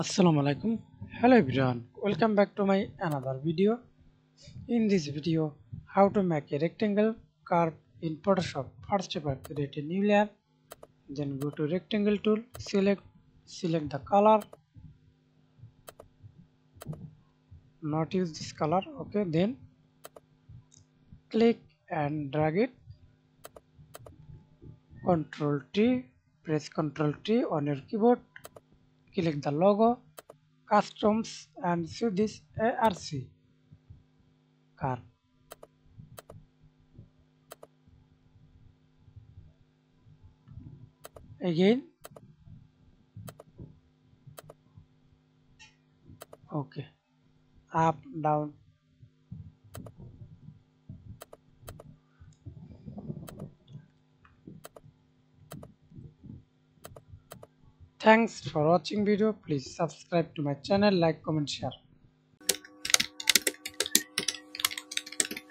Assalamu alaikum. Hello everyone. Welcome back to my another video. In this video, how to make a rectangle curve in Photoshop. First step, create a new layer. Then go to rectangle tool. Select the color. Not use this color. Okay. Then click and drag it. Control T. Press Control T on your keyboard. Click the logo, customs, and see this ARC curve. Again, okay, up, down. Thanks for watching video. Please subscribe to my channel, like, comment, share.